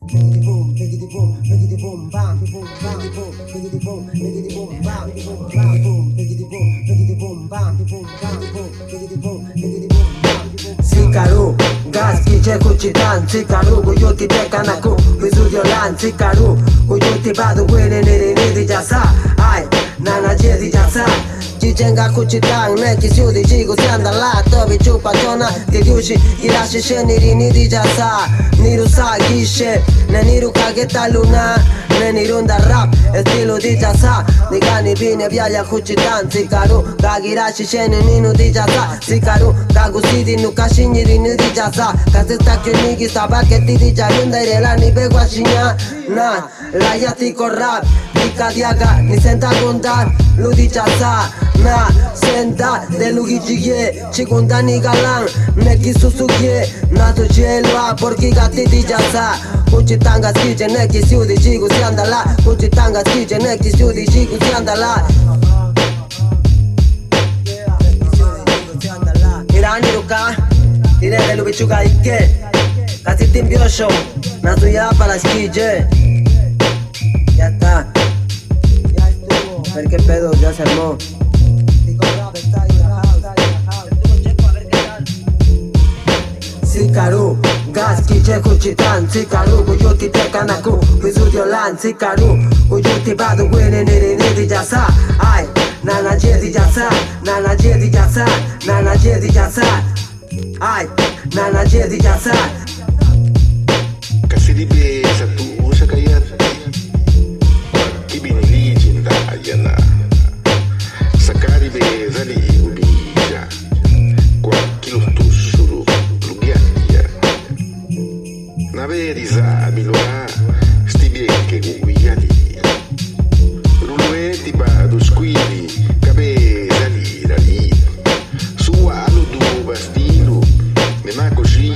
Biggity boom, biggity boom, biggity boom, bam, boom, bam, boom, biggity boom, biggity boom, bam, boom, bam, boom, biggity boom, biggity boom, bam, boom, bam, boom, biggity boom, biggity boom, bam, boom. Sikaru, gas kiche kuchitan, sikaru kuyuti tekanaku, visudio lan, sikaru kuyuti badu wene nere nere jasa, ai, nana jedi jasa. Jichenga kuchitang neki siudi jigo sianda la tobi chupa jona Tidyushi irashi she niri niri jasa Niru sa gishe ne niru kageta luna Ne niru nda rap estilo di jasa Nigani bine biaya kuchitan Sikaru kagirashi she ne ninu di jasa Sikaru kagusidi nukashi niri niri jasa Kasista kyo nigi sabaketi di jarunda irela ni begwa shinya Na la yatiko rap Nika diaga ni senta gondar Ludi jasa Na senta de lugi jige Chikunda ni galang Neki susukie Nato jelwa Porki gati di jasa Kuchitanga skije neki siudi jigu siandala Kuchitanga skije neki siudi jigu siandala Irani ruka Irene lubichuga ike Casi timbiosho Nato ya para skije Ya está A ver qué pedo, ya se armó. Sikaru, gas kiche kuchitan Sikaru, kuyuti tekanaku Visudio lan, sikaru Kuyuti badu wene nere nere jasa Ai, nana jedi jasa Nana jedi jasa Nana jedi jasa Ai, nana jedi jasa Kasi di besa tu sa kayat Ibiniliji nda ayana Sakari beza li ubija Kwa kilutu suru lugiatia Na veriza milora Sti bienche guiali Rulueti badu squili Cabeza li rali Sua alu du bastilu Me ma così